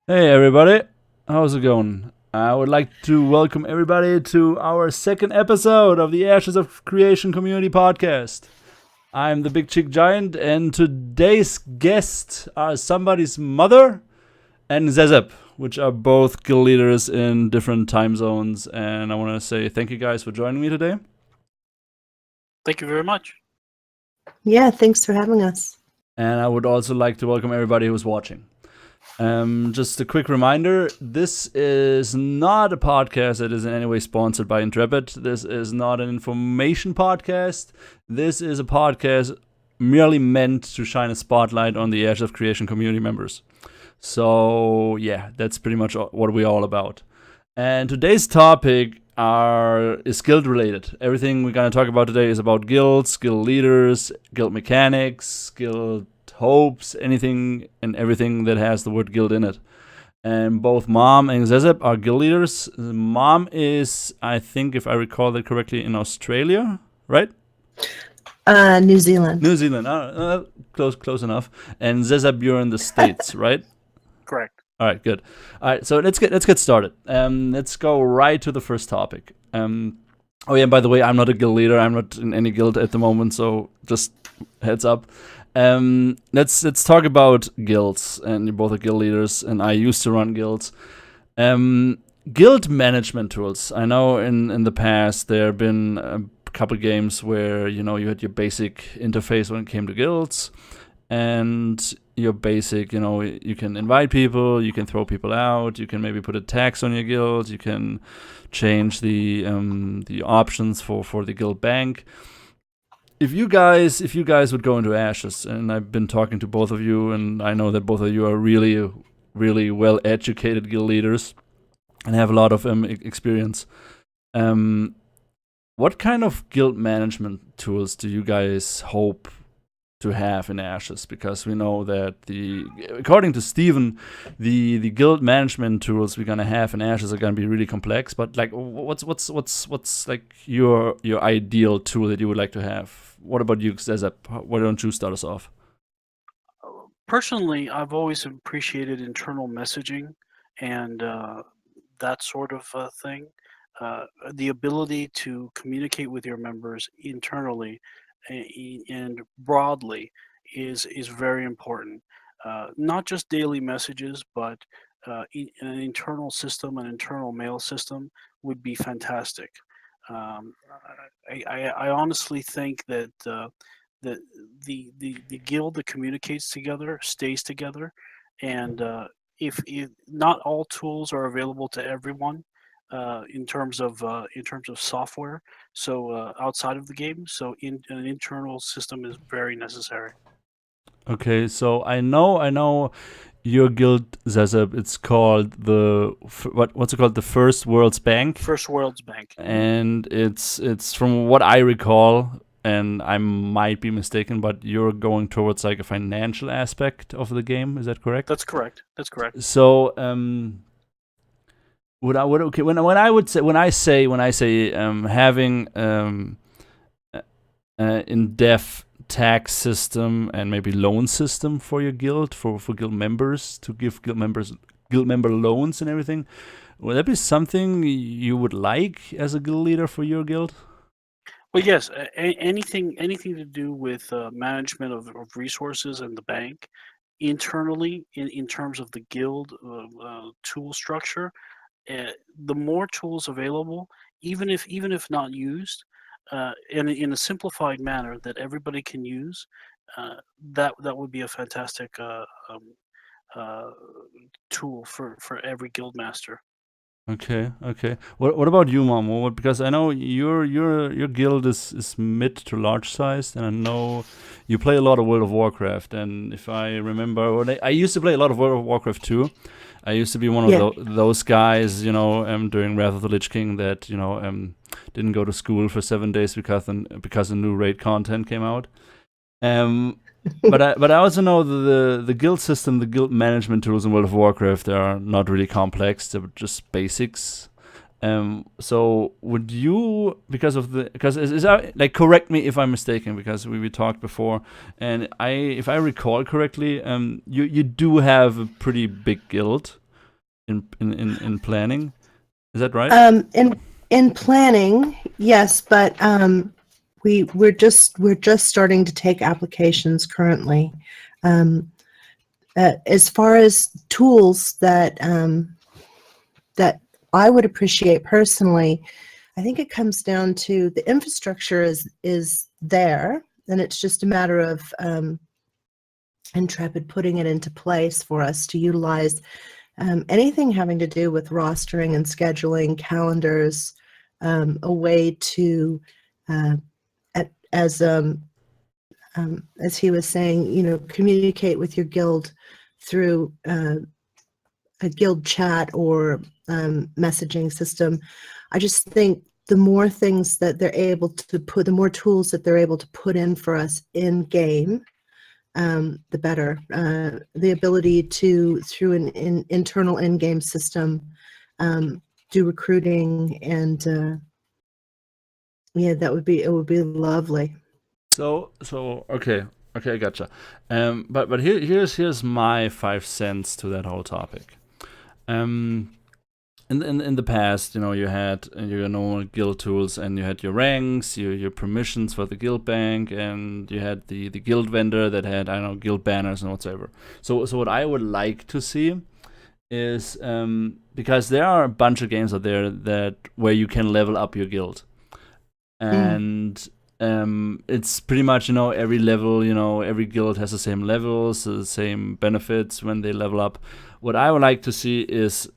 Hey everybody, how's it going? I would like to welcome everybody to our second episode of the Ashes of Creation Community Podcast. I'm the Big Chick Giant, and today's guests are somebody's mother and Zezep, which are both guild leaders in different time zones. And I want to say thank you guys for joining me today. Thank you very much. Yeah, thanks for having us. And I would also like to welcome everybody who's watching. Just a quick reminder, this is not a podcast that is in any way sponsored by Intrepid. This is not an information podcast. This is a podcast merely meant to shine a spotlight on the Ashes of Creation community members. So, yeah, that's pretty much what we're all about. And today's topic is guild related. Everything we're going to talk about today is about guilds, guild leaders, guild mechanics, guild hopes, anything and everything that has the word guild in it. And both Mom and Zezep are guild leaders. Mom is, I think, if I recall that correctly, in Australia, right? New Zealand. New Zealand. Close enough. And Zezep, you're in the States, right? Correct. All right, good. All right, so let's get started. Let's go right to the first topic. Oh yeah, by the way, I'm not a guild leader. I'm not in any guild at the moment, so just heads up. Let's talk about guilds, and you're both are guild leaders, and I used to run guilds. Guild management tools. I know in the past there have been a couple games where you had your basic interface when it came to guilds, and your basic, you can invite people, you can throw people out, you can maybe put a tax on your guild, you can change the options for the guild bank. If you guys would go into Ashes, and I've been talking to both of you, and I know that both of you are really, really well-educated guild leaders and have a lot of experience. What kind of guild management tools do you guys hope to have in Ashes? Because we know that according to Steven, the guild management tools we're gonna have in Ashes are gonna be really complex. But like, what's like your ideal tool that you would like to have? What about you, Zezep? Why don't you start us off? Personally, I've always appreciated internal messaging and that sort of thing. The ability to communicate with your members internally and broadly is very important. Not just daily messages, but an internal system, an internal mail system would be fantastic. Um, I honestly think that the guild that communicates together stays together, and if not all tools are available to everyone in terms of software, so outside of the game, so an internal system is very necessary. Okay, so I know your guild, Zezep. It's called what's it called? The First World's Bank. First World's Bank. And it's from what I recall, and I might be mistaken, but you're going towards like a financial aspect of the game. Is that correct? That's correct. That's correct. So when I say having in-depth tax system and maybe loan system for your guild, for guild members, to give guild member loans and everything, would that be something you would like as a guild leader for your guild? Well, yes. Anything to do with management of resources and the bank internally, in terms of the guild tool structure. The more tools available, even if not used, in a simplified manner that everybody can use, that would be a fantastic tool for every guild master. Okay. What about you, Mom? Because I know your guild is mid to large sized, and I know you play a lot of World of Warcraft. And if I remember, I used to play a lot of World of Warcraft too. I used to be one of those guys, during Wrath of the Lich King that didn't go to school for 7 days because the new raid content came out. But I also know the guild system, the guild management tools in World of Warcraft are not really complex. They're just basics. So would you, because like, correct me if I'm mistaken, because we talked before, and if I recall correctly, you do have a pretty big guild. in planning. Is that right? In planning, yes, but we're just starting to take applications currently. As far as tools that that I would appreciate personally, I think it comes down to the infrastructure is there, and it's just a matter of Intrepid putting it into place for us to utilize anything having to do with rostering and scheduling, calendars, a way to, as he was saying, communicate with your guild through a guild chat or messaging system. I just think the more things that they're able to put, the more tools that they're able to put in for us in game, the better. The ability to, through an internal in-game system, do recruiting, and yeah, it would be lovely. So okay, I gotcha. But here's my 5 cents to that whole topic. In the past, you had your normal guild tools, and you had your ranks, your permissions for the guild bank, and you had the guild vendor that had, I don't know, guild banners and whatsoever. So what I would like to see is, because there are a bunch of games out there where you can level up your guild, and it's pretty much, every level, every guild has the same levels, the same benefits when they level up. What I would like to see is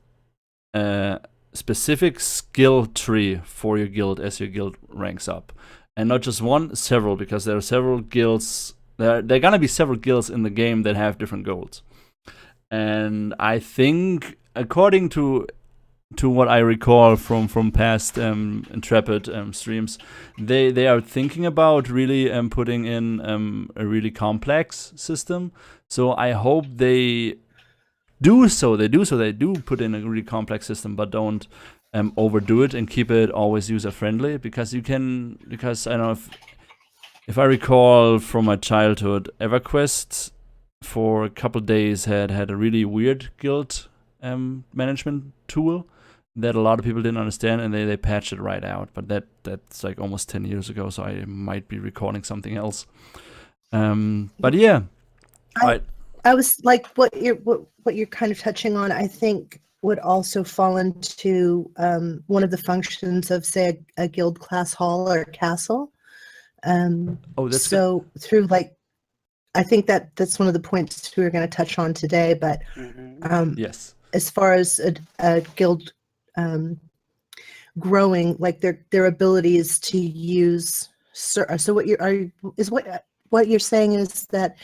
a specific skill tree for your guild as your guild ranks up, and not just one, several, because there are several guilds. There are gonna be several guilds in the game that have different goals, and I think, according to what I recall from past Intrepid streams, they are thinking about really putting in a really complex system. So I hope they do so. They do put in a really complex system, but don't overdo it and keep it always user friendly. Because I don't know, if I recall from my childhood, EverQuest for a couple days had a really weird guild management tool that a lot of people didn't understand, and they patched it right out. But that's like almost 10 years ago, so I might be recording something else. But yeah, I was like, what you're kind of touching on, I think would also fall into one of the functions of, say, a guild class hall or castle. That's so good. Through, like, I think that's one of the points we were going to touch on today. But yes, as far as a guild growing, like their abilities to use. So what you're saying is that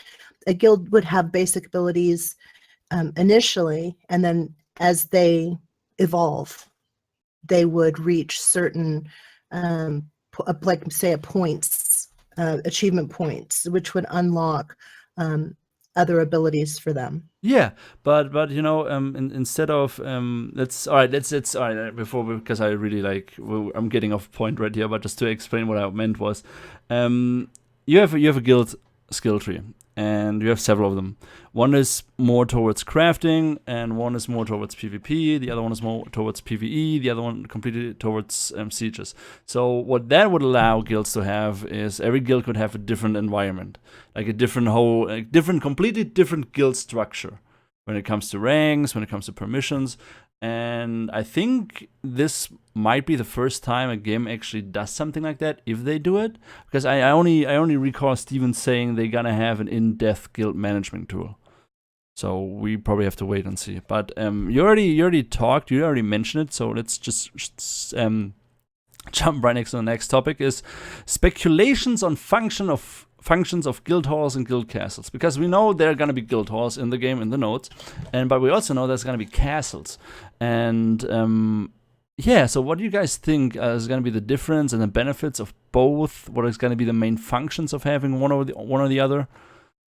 a guild would have basic abilities initially, and then as they evolve, they would reach certain, like, say, achievement points, which would unlock other abilities for them. Yeah, but instead of let's all right, before, because I really I'm getting off point right here, but just to explain what I meant was, you have a guild skill tree, and you have several of them. One is more towards crafting, and one is more towards PvP. The other one is more towards PvE. The other one completely towards sieges. So what that would allow guilds to have is every guild could have a different environment, like a completely different guild structure when it comes to ranks, when it comes to permissions. And I think this might be the first time a game actually does something like that, if they do it. Because I only recall Steven saying they're gonna have an in-depth guild management tool. So we probably have to wait and see. But you already mentioned it. So let's just jump right next to the next topic, is speculations on functions of guild halls and guild castles, because we know there are going to be guild halls in the game, in the notes, but we also know there's going to be castles. And yeah, so what do you guys think is going to be the difference and the benefits of both? What is going to be the main functions of having one or the other?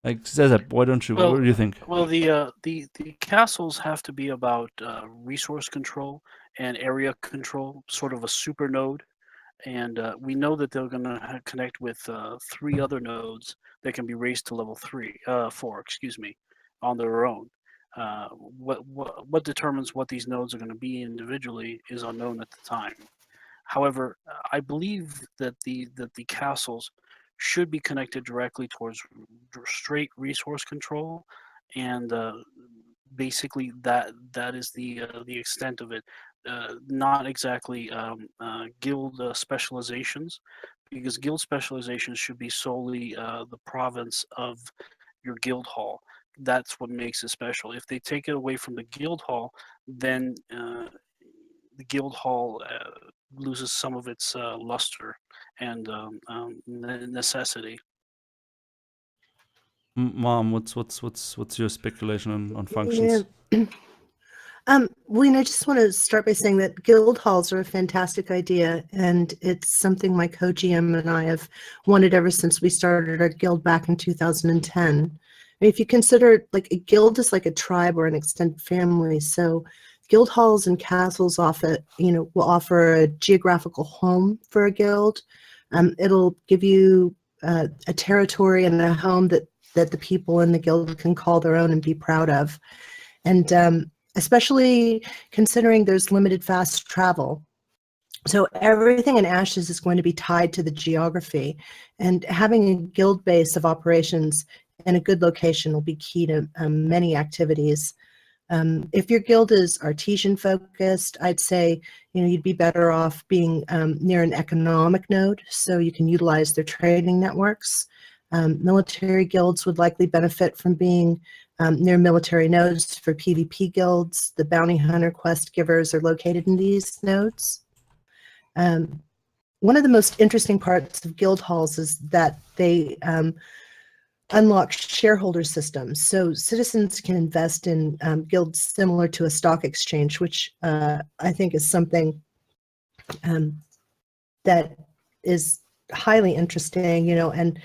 Like, Cesar, why don't you? What do you think? Well, the castles have to be about resource control and area control, sort of a super node. And we know that they're going to connect with 3 other nodes that can be raised to level 4, on their own. What determines what these nodes are going to be individually is unknown at the time. However, I believe that the castles should be connected directly towards straight resource control, and basically that is the extent of it. Not exactly guild specializations, because guild specializations should be solely the province of your guild hall. That's what makes it special. If they take it away from the guild hall, then the guild hall loses some of its luster and necessity. Mom, what's your speculation on functions? Yeah. Wayne, I just want to start by saying that guild halls are a fantastic idea, and it's something my co-GM and I have wanted ever since we started our guild back in 2010. If you consider, like, a guild is like a tribe or an extended family, so guild halls and castles will offer a geographical home for a guild. It'll give you a territory and a home that the people in the guild can call their own and be proud of. And especially considering there's limited fast travel. So everything in Ashes is going to be tied to the geography, and having a guild base of operations in a good location will be key to many activities. If your guild is artesian focused, I'd say you'd be better off being near an economic node, so you can utilize their trading networks. Military guilds would likely benefit from being near military nodes for PvP guilds. The bounty hunter quest givers are located in these nodes. One of the most interesting parts of guild halls is that they unlock shareholder systems. So citizens can invest in guilds similar to a stock exchange, which I think is something that is highly interesting, and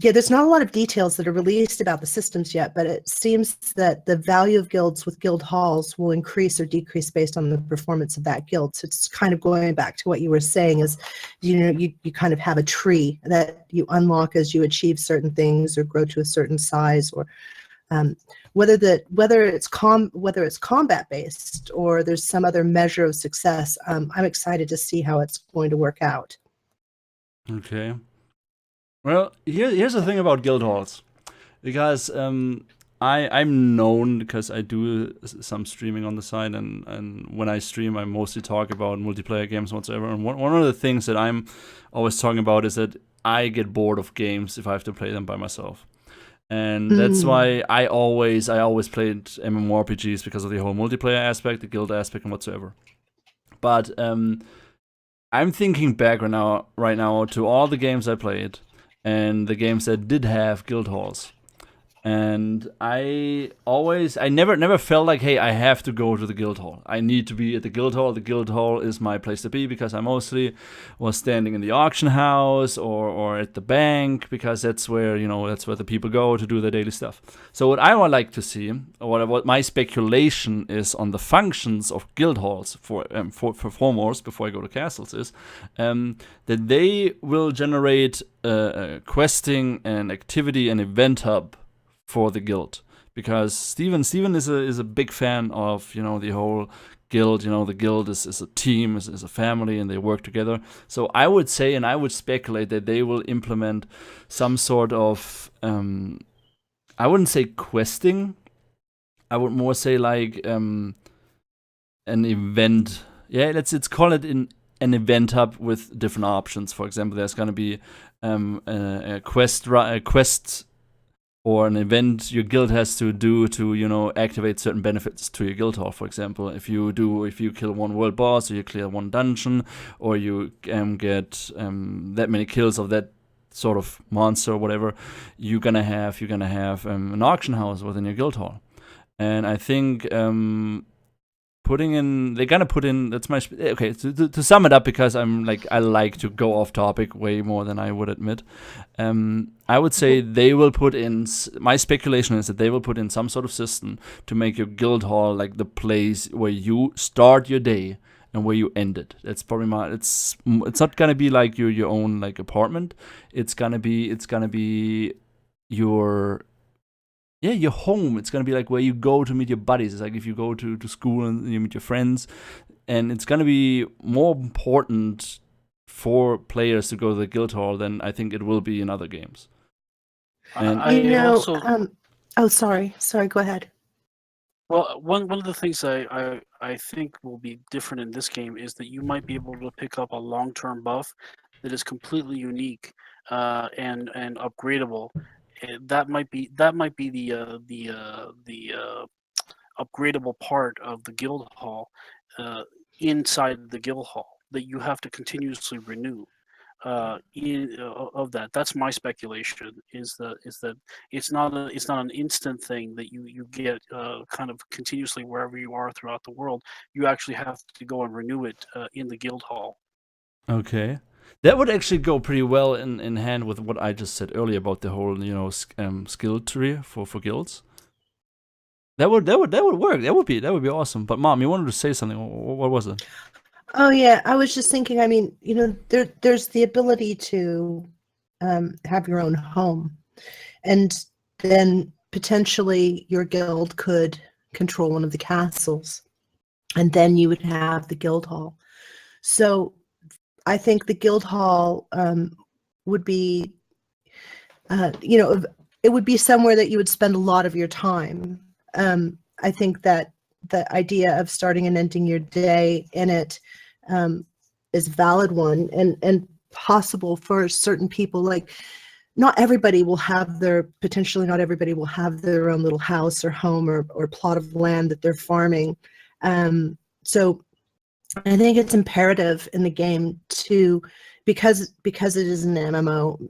there's not a lot of details that are released about the systems yet, but it seems that the value of guilds with guild halls will increase or decrease based on the performance of that guild. So it's kind of going back to what you were saying is, you kind of have a tree that you unlock as you achieve certain things or grow to a certain size, or whether it's combat based or there's some other measure of success. I'm excited to see how it's going to work out. Okay. Well, here's the thing about guild halls, because I'm known because I do some streaming on the side, and when I stream, I mostly talk about multiplayer games whatsoever. And one of the things that I'm always talking about is that I get bored of games if I have to play them by myself, and that's why I always played MMORPGs, because of the whole multiplayer aspect, the guild aspect, and whatsoever. But I'm thinking back right now to all the games I played, and the games that did have guild halls. And I never felt like, hey, I have to go to the guild hall. I need to be at the guild hall. The guild hall is my place to be, because I mostly was standing in the auction house or at the bank, because that's where the people go to do their daily stuff. So what I would like to see, or what my speculation is on the functions of guild halls for foremost, before I go to castles, is that they will generate questing and activity and event hub for the guild, because Steven is a big fan of the whole guild. The guild is a team, is a family, and they work together. So I would say, and I would speculate, that they will implement some sort of I wouldn't say questing, I would more say like an event. Yeah, let's call it an event hub with different options. For example, there's going to be a quest or an event your guild has to do to activate certain benefits to your guild hall. For example, if you kill one world boss, or you clear one dungeon, or you get that many kills of that sort of monster or whatever, you're gonna have an auction house within your guild hall. And I think they're gonna put in, that's my okay, to sum it up, because I like to go off topic way more than I would admit. I would say they will put in, my speculation is that they will put in some sort of system to make your guild hall like the place where you start your day and where you end it. That's probably it's not gonna be like your own like apartment. It's gonna be your yeah, your home. It's gonna be like where you go to meet your buddies. It's like if you go to school and you meet your friends, and it's gonna be more important for players to go to the guild hall than I think it will be in other games. And oh, sorry, go ahead. Well, one of the things I think will be different in this game is that you might be able to pick up a long-term buff that is completely unique and upgradable. That might be the upgradable part of the guild hall inside the guild hall that you have to continuously renew. Of that, that's my speculation. Is that it's not an instant thing that you get kind of continuously wherever you are throughout the world. You actually have to go and renew it in the guild hall. okay, that would actually go pretty well in hand with what I just said earlier about the whole skill tree for guilds. That would work. That would be awesome. But Mom, you wanted to say something. What was it? Oh yeah, I was just thinking. I mean, there's the ability to have your own home, and then potentially your guild could control one of the castles, and then you would have the guild hall. So I think the guild hall would be, it would be somewhere that you would spend a lot of your time. I think that the idea of starting and ending your day in it is a valid one and possible for certain people. Like, not everybody will have potentially not everybody will have their own little house or home or plot of land that they're farming. So I think it's imperative in the game to, because it is an MMO,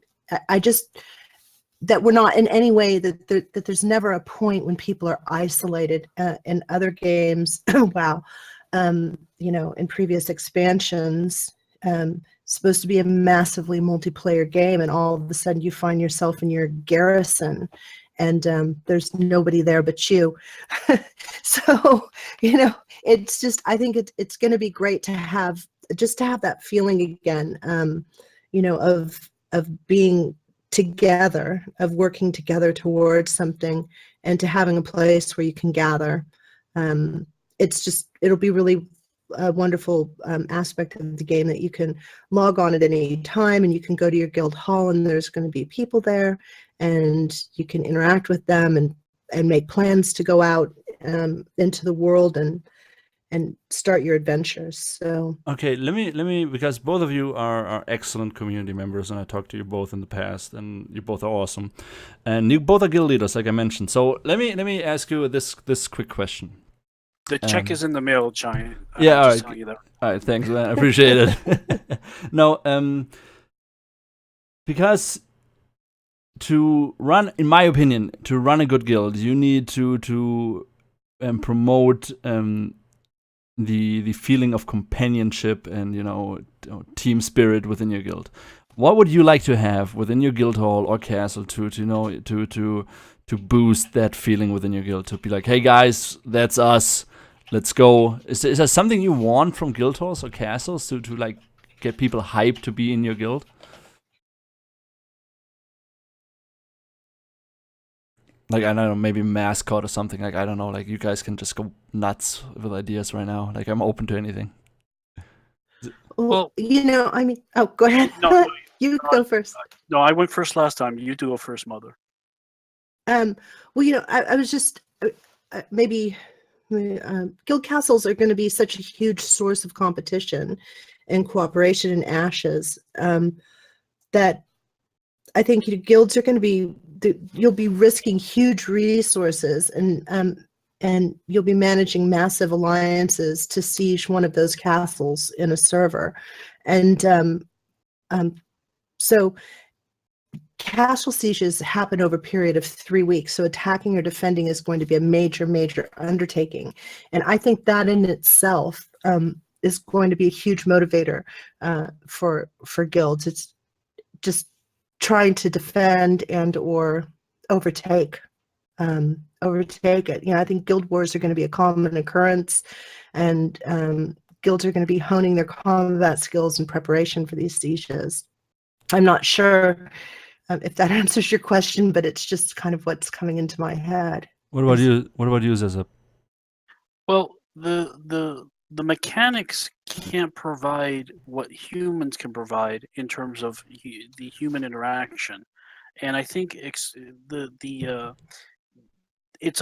that we're not in any way that there's never a point when people are isolated. In other games, wow, in previous expansions, supposed to be a massively multiplayer game, and all of a sudden you find yourself in your garrison, and there's nobody there but you. So it's just, I think it's going to be great to have that feeling again, of being together, of working together towards something, and to having a place where you can gather. It'll be really a wonderful aspect of the game that you can log on at any time, and you can go to your guild hall, and there's going to be people there, and you can interact with them and make plans to go out into the world and start your adventures. So okay, let me because both of you are excellent community members, and I talked to you both in the past, and you both are awesome, and you both are guild leaders, like I mentioned. So let me ask you this quick question. The check is in the mail, Giant. Yeah, all right. All right, thanks, man. I appreciate it. No, because in my opinion, to run a good guild, you need to promote the feeling of companionship and team spirit within your guild. What would you like to have within your guild hall or castle to boost that feeling within your guild? To be like, hey guys, that's us. Let's go. Is there something you want from guild halls or castles to like get people hyped to be in your guild? Like, I don't know, maybe mascot or something. Like, I don't know, like you guys can just go nuts with ideas right now. Like, I'm open to anything. Well, I mean, oh, go ahead. No, you go first. No, I went first last time. You do go first, Mother. Well, I was just maybe guild castles are going to be such a huge source of competition and cooperation in Ashes that I think guilds are going to be, you'll be risking huge resources and you'll be managing massive alliances to siege one of those castles in a server. And so castle sieges happen over a period of 3 weeks. So attacking or defending is going to be a major, major undertaking. And I think that in itself is going to be a huge motivator for guilds. It's just trying to defend and or overtake it. I think guild wars are going to be a common occurrence, and guilds are going to be honing their combat skills in preparation for these sieges. I'm not sure if that answers your question, but it's just kind of what's coming into my head. What about you? What about you, Zezep? Well, the mechanics can't provide what humans can provide in terms of the human interaction, and I think it's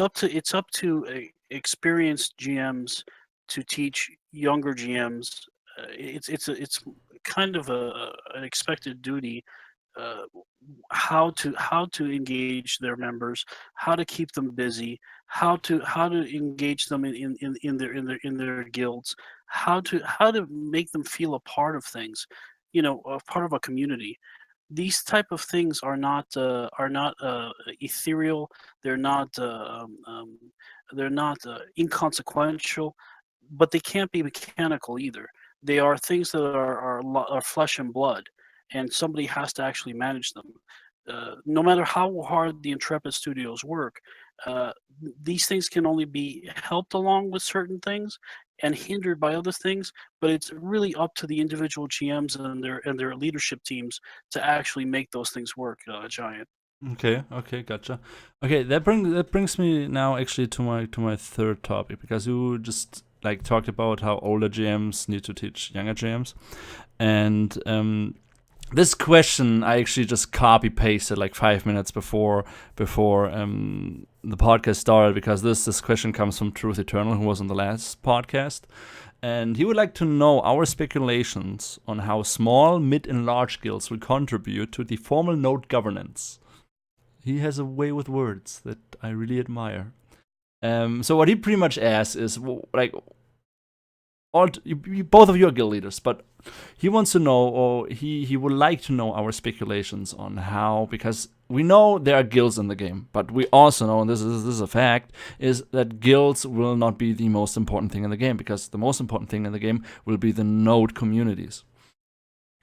up to experienced GMs to teach younger GMs. It's kind of an expected duty, uh, how to engage their members, how to keep them busy, how to engage them in their guilds, how to make them feel a part of things, a part of a community. These type of things are not ethereal. They're not inconsequential, but they can't be mechanical either. They are things that are flesh and blood, and somebody has to actually manage them. No matter how hard the Intrepid Studios work, uh, these things can only be helped along with certain things and hindered by other things. But it's really up to the individual GMs and their leadership teams to actually make those things work. Giant. Okay, gotcha. Okay, that brings me now actually to my third topic, because you just like talked about how older GMs need to teach younger GMs, and this question I actually just copy pasted like 5 minutes before the podcast started, because this question comes from Truth Eternal, who was on the last podcast, and he would like to know our speculations on how small, mid, and large guilds will contribute to the formal node governance. He has a way with words that I really admire. So what he pretty much asks is, like, both of you are guild leaders, but he wants to know, or he would like to know our speculations on how, because we know there are guilds in the game, but we also know, and this is a fact, is that guilds will not be the most important thing in the game, because the most important thing in the game will be the node communities.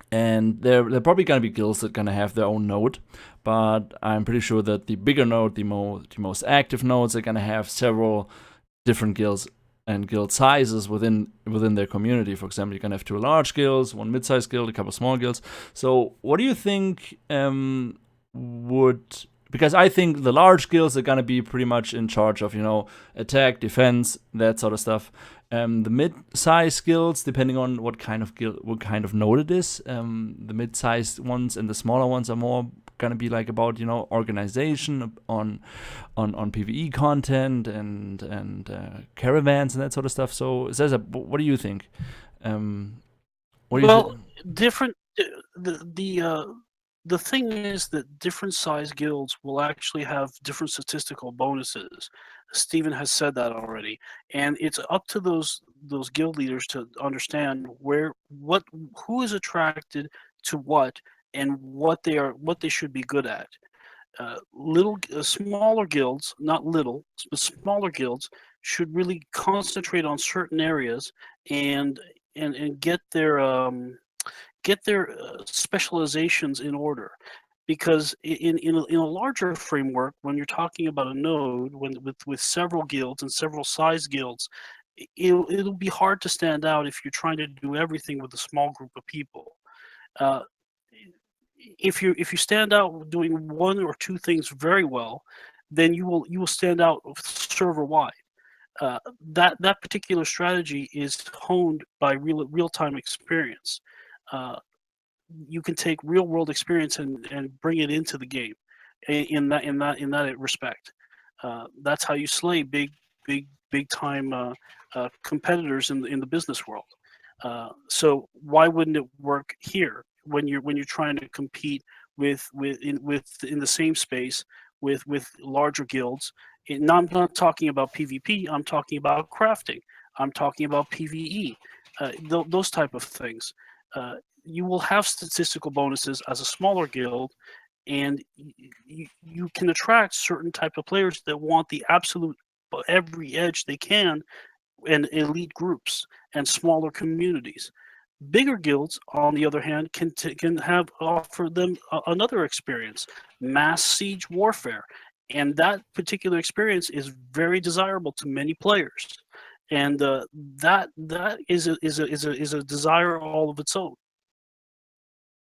And they're probably going to be guilds that are going to have their own node, but I'm pretty sure that the bigger node, the most active nodes, are going to have several different guilds and guild sizes within their community. For example, you're going to have 2 large guilds, 1 mid-sized guild, a couple small guilds. So what do you think because I think the large guilds are going to be pretty much in charge of, attack, defense, that sort of stuff. The mid-sized guilds, depending on what kind of node it is, the mid-sized ones and the smaller ones are more gonna be like about organization on PvE content and caravans and that sort of stuff. So Zezep, what do you think? Different. The thing is that different size guilds will actually have different statistical bonuses. Stephen has said that already, and it's up to those guild leaders to understand who is attracted to what, and what they should be good at. Smaller guilds, not little, but smaller guilds should really concentrate on certain areas and get their specializations in order, because in a larger framework, when you're talking about a node with several guilds and several size guilds, it'll be hard to stand out if you're trying to do everything with a small group of people. If you stand out doing 1 or 2 things very well, then you will stand out server wide. That particular strategy is honed by real-time experience. You can take real-world experience and bring it into the game in that respect. That's how you slay big time competitors in the business world. So why wouldn't it work here when you're trying to compete in the same space with larger guilds? I'm not talking about PvP. I'm talking about crafting. I'm talking about PvE. Those type of things. You will have statistical bonuses as a smaller guild, and you can attract certain type of players that want the absolute every edge they can, and elite groups and smaller communities. Bigger guilds, on the other hand, can offer them another experience, mass siege warfare, and that particular experience is very desirable to many players, and that is a desire all of its own.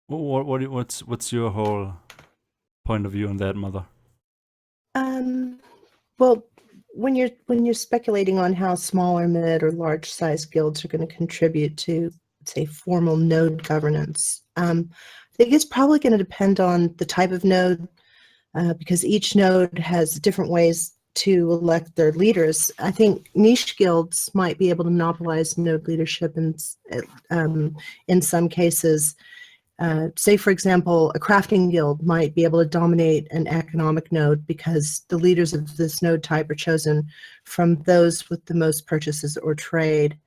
What's your whole point of view on that, Mother? Well, when you're speculating on how small or mid or large size guilds are going to contribute to, say, formal node governance, I think it's probably going to depend on the type of node, because each node has different ways to elect their leaders. I think niche guilds might be able to monopolize node leadership in some cases. Say, for example, a crafting guild might be able to dominate an economic node because the leaders of this node type are chosen from those with the most purchases or trade.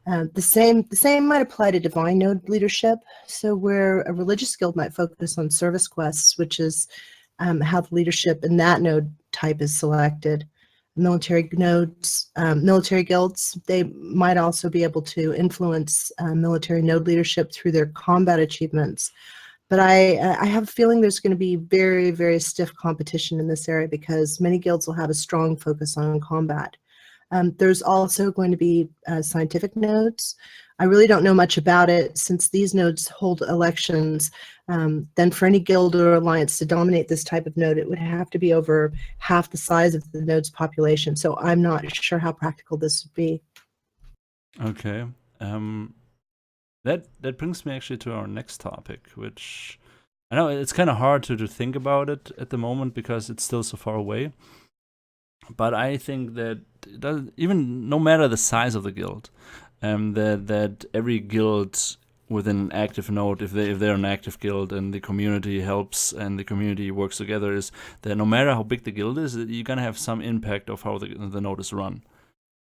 The same might apply to divine node leadership. So where a religious guild might focus on service quests, which is how the leadership in that node type is selected. Military guilds, they might also be able to influence military node leadership through their combat achievements. But I have a feeling there's going to be very, very stiff competition in this area because many guilds will have a strong focus on combat. There's also going to be scientific nodes. I really don't know much about it since these nodes hold elections. Then for any guild or alliance to dominate this type of node, it would have to be over half the size of the node's population. So I'm not sure how practical this would be. Okay. That brings me actually to our next topic, which I know it's kind of hard to think about it at the moment because it's still so far away. But I think that even no matter the size of the guild, that every guild with an active node, if they're an active guild and the community helps and the community works together, is that no matter how big the guild is, you're gonna have some impact of how the node is run.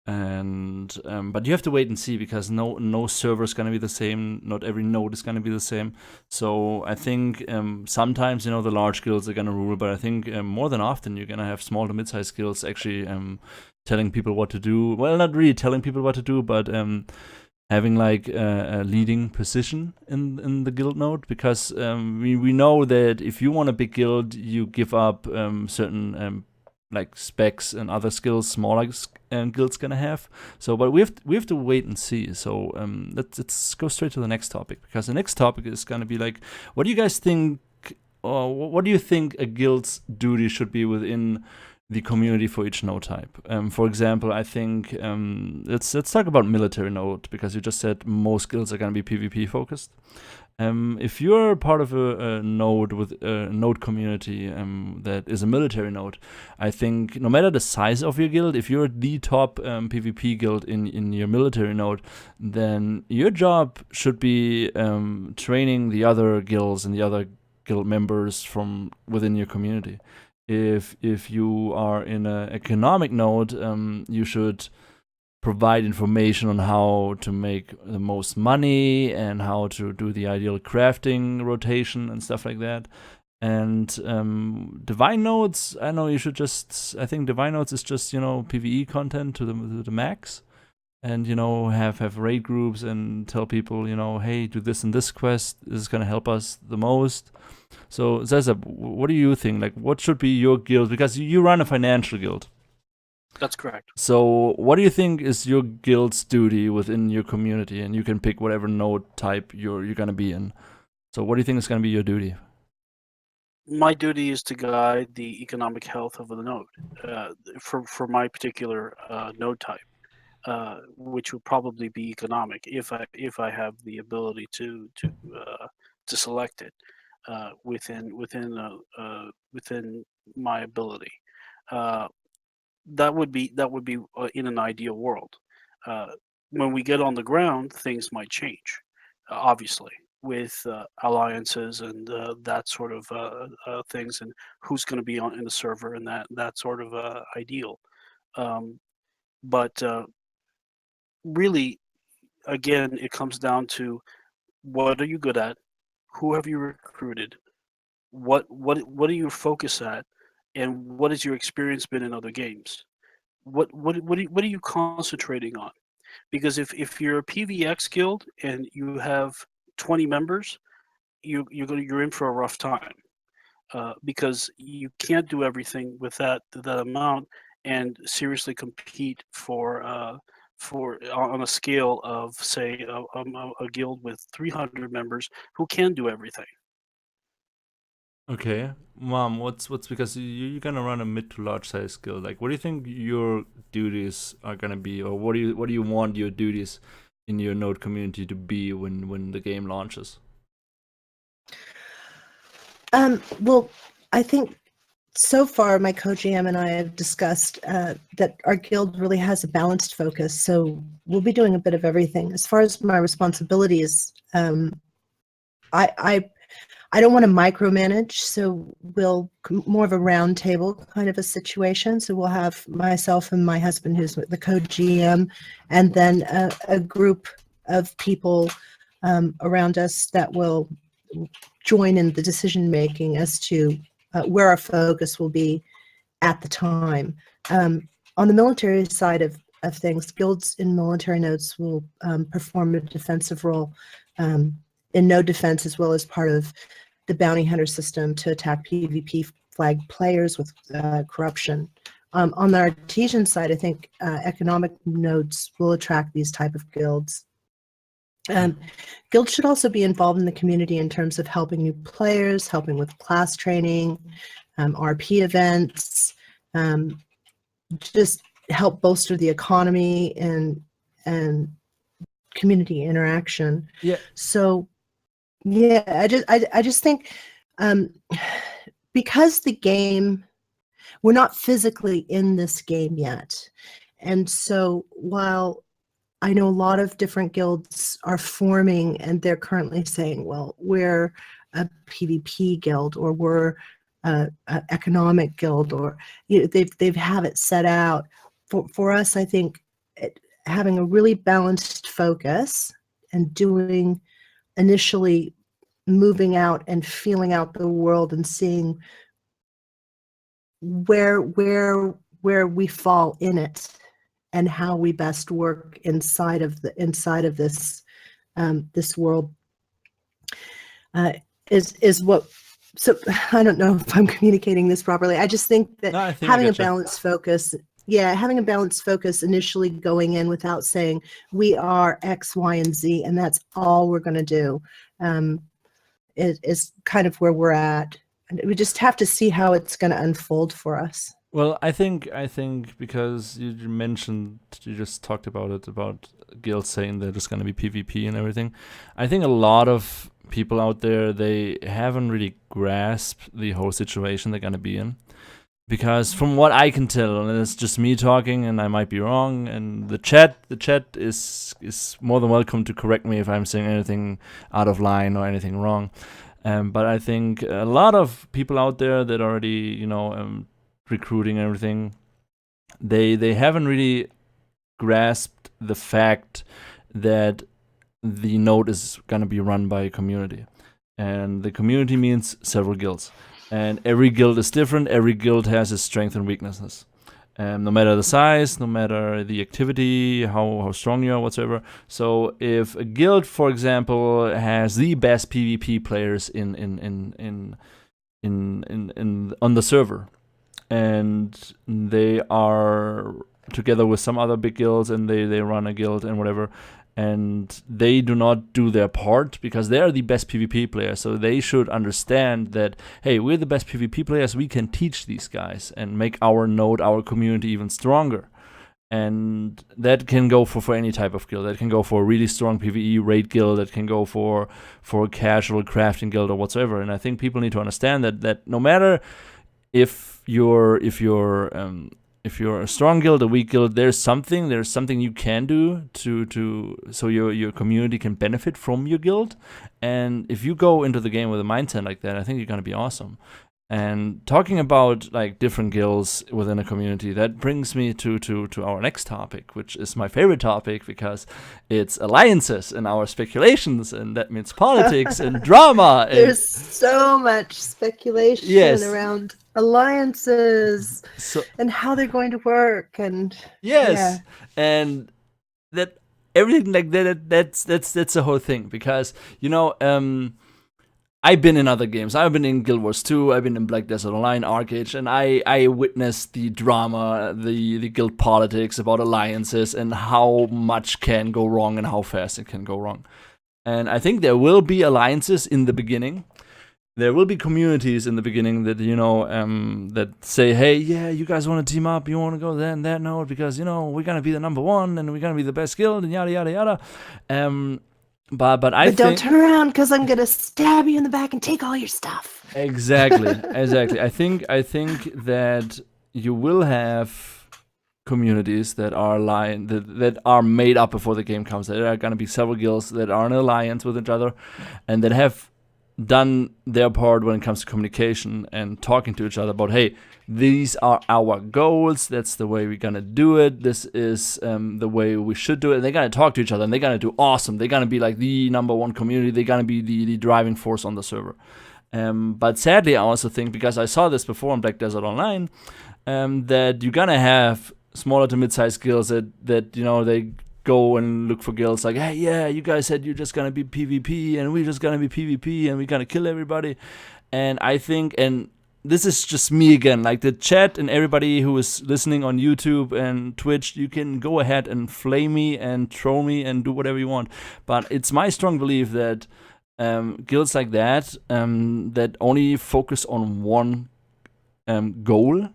And but you have to wait and see because no server is gonna be the same. Not every node is gonna be the same. So I think sometimes the large guilds are gonna rule, but I think more than often you're gonna have small to mid-sized guilds actually telling people what to do. Well, not really telling people what to do, but having like a leading position in the guild node, because we know that if you want a big guild, you give up certain like specs and other skills smaller guilds gonna have. So, but we have to wait and see. So let's go straight to the next topic, because the next topic is gonna be like, what do you guys think, or what do you think a guild's duty should be within the community for each node type? For example, I think let's talk about military node, because you just said most guilds are gonna be PvP focused. If you're part of a node with a node community that is a military node, I think no matter the size of your guild, if you're the top PvP guild in your military node, then your job should be training the other guilds and the other guild members from within your community. If you are in an economic node, you should provide information on how to make the most money and how to do the ideal crafting rotation and stuff like that. And divine nodes, I know you should I think divine nodes is just PvE content to the max, and have raid groups and tell people hey, do this and this quest, this is gonna help us the most. So Zeza, what do you think? Like, what should be your guild? Because you run a financial guild. That's correct. So what do you think is your guild's duty within your community? And you can pick whatever node type you're gonna be in. So what do you think is gonna be your duty? My duty is to guide the economic health of the node for my particular node type, which would probably be economic if I have the ability to select it within my ability. That would be in an ideal world. When we get on the ground, things might change, obviously, with alliances and that sort of things, and who's going to be in the server, and that sort of ideal. But really, again, it comes down to what are you good at, who have you recruited, what do you focus at, and what has your experience been in other games? What are you concentrating on? Because if you're a PvX guild and you have 20 members, you're in for a rough time, because you can't do everything with that amount and seriously compete for on a scale of, say, a guild with 300 members who can do everything. Okay, Mom, what's because you're gonna run a mid to large size guild. Like, what do you think your duties are gonna be, or what do you want your duties in your Node community to be when the game launches? Well, I think so far my co-GM and I have discussed that our guild really has a balanced focus. So we'll be doing a bit of everything. As far as my responsibilities, I don't want to micromanage, so we'll more of a round table kind of a situation. So we'll have myself and my husband, who's the co-GM, and then a group of people around us that will join in the decision making as to where our focus will be at the time. On the military side of things, guilds in military nodes will perform a defensive role in node defense, as well as part of the bounty hunter system to attack PvP flag players with corruption. On the artesian side, I think economic nodes will attract these type of guilds. Guilds should also be involved in the community in terms of helping new players, helping with class training, RP events, just help bolster the economy and community interaction. Yeah. So yeah, I just think because the game, we're not physically in this game yet, and so while I know a lot of different guilds are forming and they're currently saying, well, we're a PvP guild, or we're a economic guild, or they've have it set out. For us, I think having a really balanced focus and doing initially moving out and feeling out the world and seeing where we fall in it and how we best work inside of this this world is what. So I don't know if I'm communicating this properly. I just think that having a balanced focus, having a balanced focus initially going in without saying we are X, Y, and Z, and that's all we're going to do, is kind of where we're at. And we just have to see how it's going to unfold for us. Well, I think because you just talked about it, about guilds saying they're just going to be PvP and everything. I think a lot of people out there, they haven't really grasped the whole situation they're going to be in. Because from what I can tell, and it's just me talking, and I might be wrong, and the chat is more than welcome to correct me if I'm saying anything out of line or anything wrong. But I think a lot of people out there that already, recruiting and everything, they haven't really grasped the fact that the node is going to be run by a community. And the community means several guilds. And every guild is different. Every guild has its strengths and weaknesses. No matter the size, no matter the activity, how strong you are, whatsoever. So if a guild, for example, has the best PvP players on the server, and they are together with some other big guilds, and they run a guild and whatever, and they do not do their part because they are the best PvP players. So they should understand that, hey, we're the best PvP players. We can teach these guys and make our node, our community even stronger. And that can go for any type of guild. That can go for a really strong PvE raid guild. That can go for a casual crafting guild or whatsoever. And I think people need to understand that no matter if you're a strong guild, a weak guild, there's something you can do so your community can benefit from your guild. And if you go into the game with a mindset like that, I think you're gonna be awesome. And talking about like different guilds within a community, that brings me to our next topic, which is my favorite topic because it's alliances and our speculations, and that means politics and drama. There's so much speculation around alliances and how they're going to work, and and that everything like that's the whole thing, because I've been in other games. I've been in Guild Wars 2, I've been in Black Desert Online, Arcade, and I witnessed the drama, the guild politics about alliances and how much can go wrong and how fast it can go wrong. And I think there will be alliances in the beginning. there will be communities in the beginning that, you know, that say, hey, yeah, you guys want to team up, you want to go there and that node because, you know, we're gonna be the #1 and we're gonna be the best guild and yada yada yada. But I But don't think turn around because I'm gonna stab you in the back and take all your stuff. exactly. I think that you will have communities that are that are made up before the game comes. There are gonna be several guilds that are in alliance with each other, and that have done their part when it comes to communication and talking to each other about, hey, these are our goals, that's the way we're gonna do it, this is the way we should do it. And they're gonna talk to each other and they're gonna do awesome. They're gonna be like the #1 community, they're gonna be the driving force on the server. But sadly, I also think, because I saw this before in Black Desert Online, that you're gonna have smaller to mid-sized guilds that you know, they go and look for guilds like, hey, yeah, you guys said you're just gonna be PvP and we're just gonna be PvP and we're gonna kill everybody. And I think, and this is just me again, like the chat and everybody who is listening on YouTube and Twitch, you can go ahead and flame me and troll me and do whatever you want. But it's my strong belief that guilds like that, that only focus on one goal,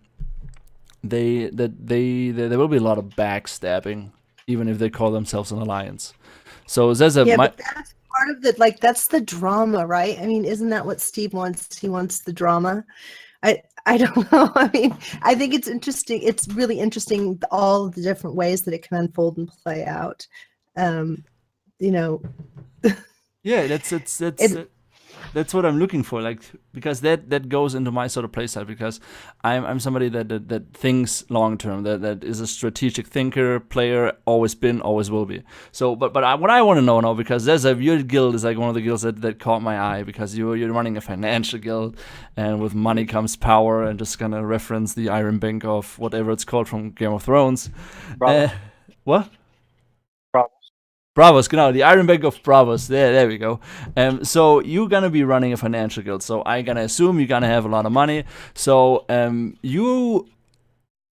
there will be a lot of backstabbing, even if they call themselves an alliance. So there's a but that's part of the, like, that's the drama, right? I mean, isn't that what Steve wants? He wants the drama. I don't know. I mean, I think it's interesting. It's really interesting, all the different ways that it can unfold and play out. You know. Yeah, that's what I'm looking for, like, because that goes into my sort of playstyle, because I'm somebody that thinks long term, that is a strategic thinker, player, always been, always will be. So, but what I want to know now, because your guild is like one of the guilds that caught my eye, because you're running a financial guild, and with money comes power, and just gonna reference the Iron Bank of whatever it's called from Game of Thrones. What? Bravos, genau, the Iron Bank of Bravos. There we go. So you're gonna be running a financial guild. So I'm gonna assume you're gonna have a lot of money. So you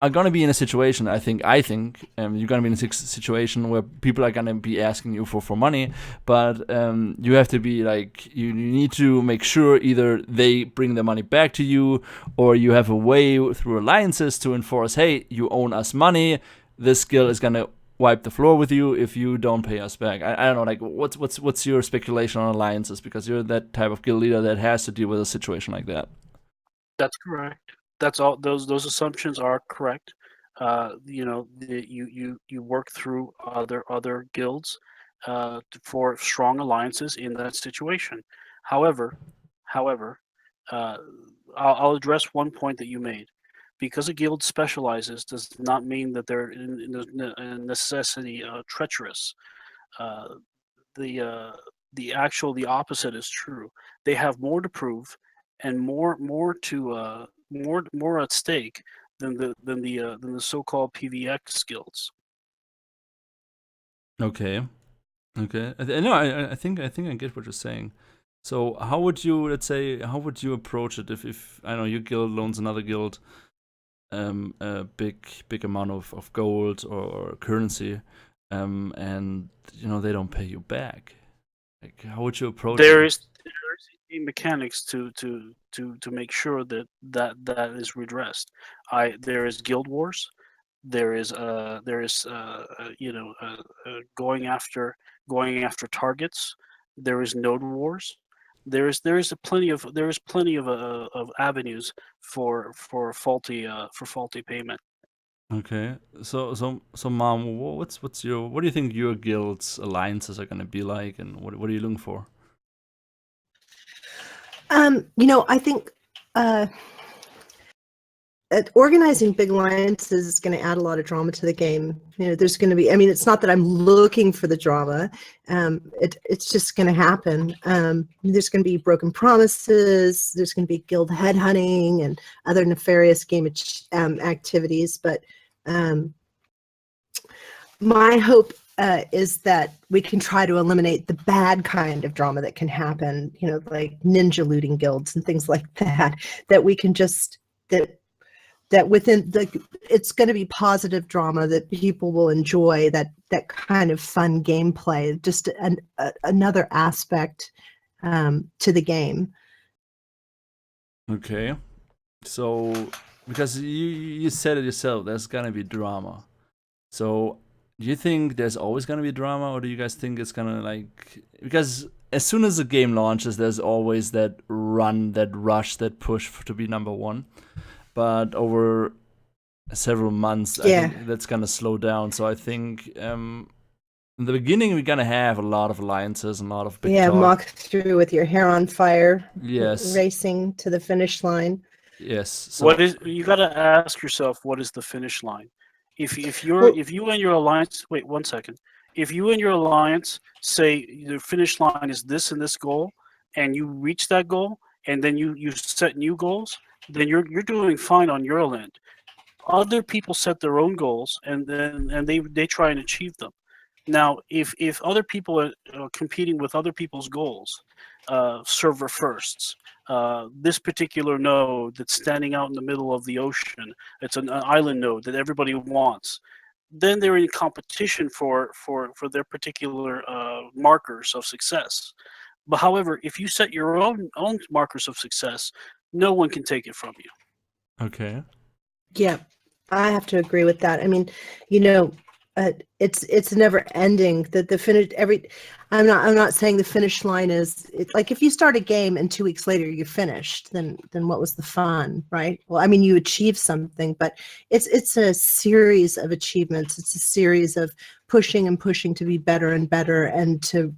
are gonna be in a situation. I think you're gonna be in a situation where people are gonna be asking you for money. But you have to be like, you need to make sure either they bring the money back to you, or you have a way through alliances to enforce, hey, you owe us money. This guild is gonna wipe the floor with you if you don't pay us back. I don't know, like, what's your speculation on alliances, because you're that type of guild leader that has to deal with a situation like that. That's correct. That's all. Those assumptions are correct. You know, you work through other guilds for strong alliances in that situation. However, I'll address one point that you made. Because a guild specializes does not mean that they're in necessity treacherous. The opposite is true. They have more to prove and more at stake than the so-called PvX guilds. Okay. No, I think I get what you're saying. So how would you approach it if I know your guild loans another guild a big amount of gold or currency, and you know, they don't pay you back? Like, how would you approach it? There is mechanics to make sure that is redressed. There is guild wars. There is going after targets. There is node wars. There is plenty of avenues for faulty payment. Okay, so Mom, what do you think your guild's alliances are gonna be like, and what are you looking for? You know, I think organizing big alliances is going to add a lot of drama to the game. You know, there's going to be, I mean, it's not that I'm looking for the drama. It's just going to happen. There's going to be broken promises. There's going to be guild headhunting and other nefarious game activities. But my hope is that we can try to eliminate the bad kind of drama that can happen, you know, like ninja looting guilds and things like that, that we can just, that within it's going to be positive drama that people will enjoy, that kind of fun gameplay, just another aspect to the game. Okay. So, because you said it yourself, there's gonna be drama. So, do you think there's always gonna be drama, or do you guys think it's gonna like because as soon as the game launches, there's always that run, that rush, that push to be number one. But over several months, I think that's gonna slow down. So I think in the beginning we're gonna have a lot of alliances and a lot of big talk. Walk through with your hair on fire. Yes. Racing to the finish line. Yes. So you got to ask yourself, what is the finish line? If you and your alliance, wait 1 second. If you and your alliance say the finish line is this and this goal, and you reach that goal, and then you set new goals, then you're doing fine on your end. Other people set their own goals, and they try and achieve them. Now, if other people are competing with other people's goals, server firsts, this particular node that's standing out in the middle of the ocean, it's an island node that everybody wants, then they're in competition for their particular markers of success. But however, if you set your own markers of success, no one can take it from you. okay. Yeah, I have to agree with that. I mean, you know, it's never ending. That the finish I'm not saying the finish line is like if you start a game and 2 weeks later you're finished, then what was the fun, right? Well, I mean, you achieve something, but it's a series of achievements. It's a series of pushing and pushing to be better and better, and to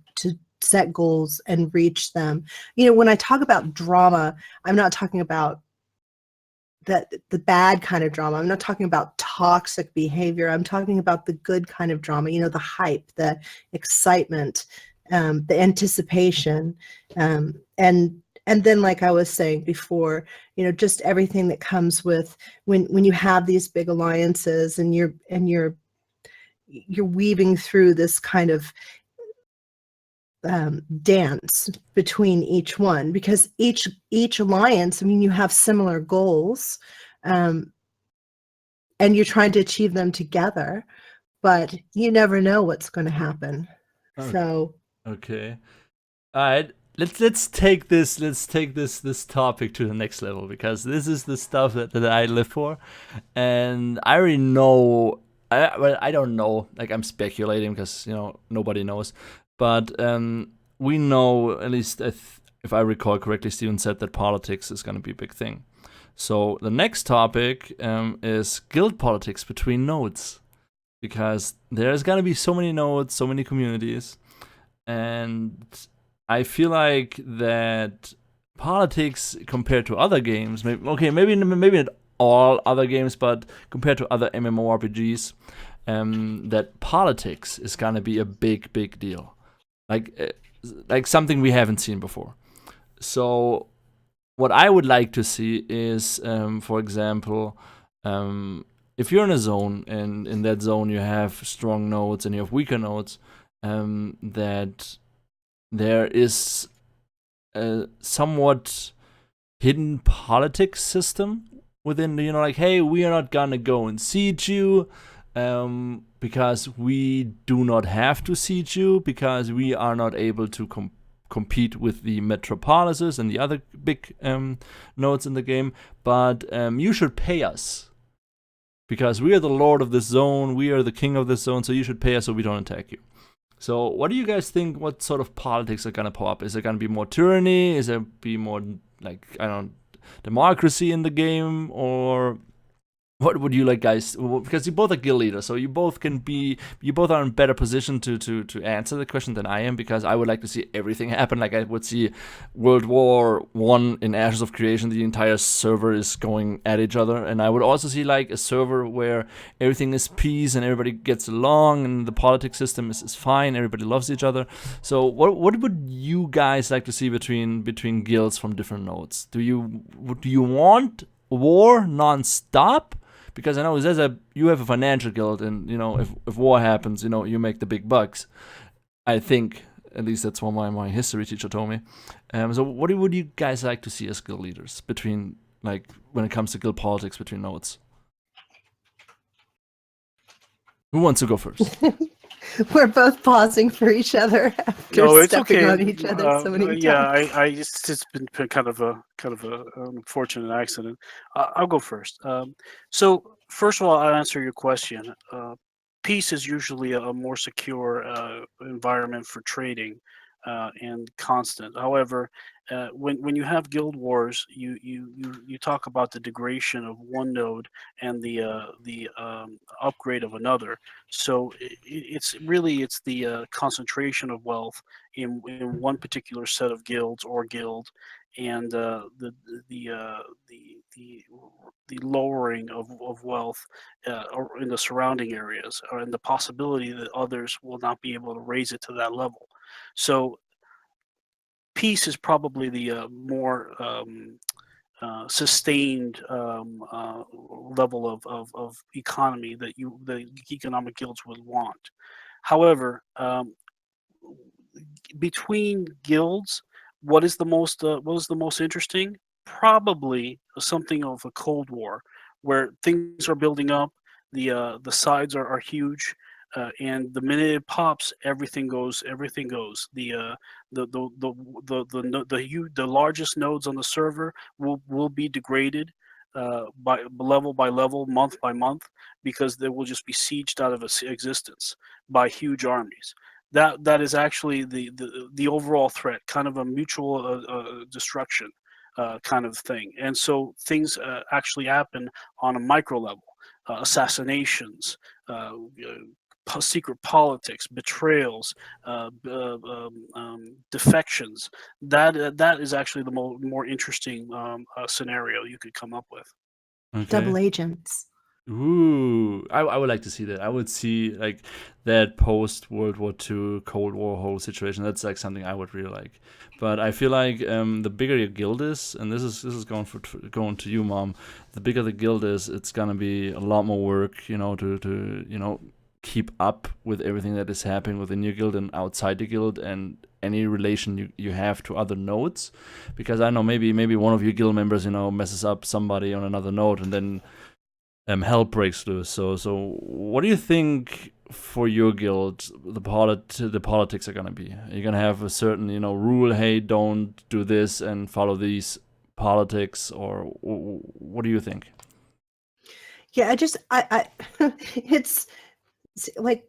set goals and reach them. You know, when I talk about drama, I'm not talking about the bad kind of drama. I'm not talking about toxic behavior. I'm talking about the good kind of drama, you know, the hype, the excitement, the anticipation, and then, like I was saying before, you know, just everything that comes with when you have these big alliances and you're weaving through this kind of dance between each one, because each alliance, I mean, you have similar goals, and you're trying to achieve them together, but you never know what's going to happen. Okay. So okay, all right. Let's take this topic to the next level, because this is the stuff that I live for, and I already know. I don't know. Like, I'm speculating because, you know, nobody knows. But we know, at least if I recall correctly, Steven said that politics is going to be a big thing. So the next topic is guild politics between nodes, because there's going to be so many nodes, so many communities, and I feel like that politics compared to other games, maybe not all other games, but compared to other MMORPGs, that politics is going to be a big deal. Like something we haven't seen before. So what I would like to see is, for example, if you're in a zone and in that zone you have strong nodes and you have weaker nodes, that there is a somewhat hidden politics system within, you know, like, hey, we are not gonna go and siege you, because we do not have to siege you, because we are not able to compete with the metropolises and the other big nodes in the game, but you should pay us, because we are the lord of this zone, we are the king of this zone, so you should pay us so we don't attack you. So what do you guys think, what sort of politics are gonna pop up? Is it gonna be more tyranny? Is it be more, like, I don't know, democracy in the game? Or what would you like, guys? Because you both are guild leaders, so you both are in better position to answer the question than I am, because I would like to see everything happen. Like, I would see World War I in Ashes of Creation, the entire server is going at each other, and I would also see like a server where everything is peace and everybody gets along and the politics system is fine, everybody loves each other. So what would you guys like to see between guilds from different nodes? Do you want war non-stop? Because I know you have a financial guild, and, you know, if war happens, you know, you make the big bucks. I think, at least that's what my history teacher told me. So what would you guys like to see as guild leaders between, like, when it comes to guild politics between nodes? Who wants to go first? We're both pausing for each other after No, it's stepping okay. on each other so many Yeah, times. it's been kind of a unfortunate accident. I'll go first. So first of all, I'll answer your question. Peace is usually a more secure environment for trading and constant. However, when you have guild wars, you talk about the degradation of one node and the upgrade of another. So it's the concentration of wealth in one particular set of guilds or guild, and the uh, the the the lowering of wealth or in the surrounding areas, and the possibility that others will not be able to raise it to that level. So peace is probably the more sustained level of economy that the economic guilds would want. However, between guilds, what is the most interesting? Probably something of a Cold War, where things are building up, the sides are huge, and the minute it pops, everything goes. Everything goes. The largest nodes on the server will be degraded by level, month by month, because they will just be sieged out of existence by huge armies. That is actually the overall threat, kind of a mutual destruction kind of thing. And so things actually happen on a micro level, assassinations, secret politics, betrayals, defections. That is actually the more interesting scenario you could come up with. Okay. Double agents. Ooh, I would like to see that. I would see like that post World War II Cold War whole situation. That's like something I would really like. But I feel like the bigger your guild is, and this is going to you, Mom. The bigger the guild is, it's gonna be a lot more work, to keep up with everything that is happening within your guild and outside the guild, and any relation you have to other nodes. Because I know maybe one of your guild members, messes up somebody on another node, and then hell breaks loose. So what do you think for your guild the politics are gonna be? Are you gonna have a certain rule? Hey, don't do this and follow these politics, or what do you think? Yeah, I it's like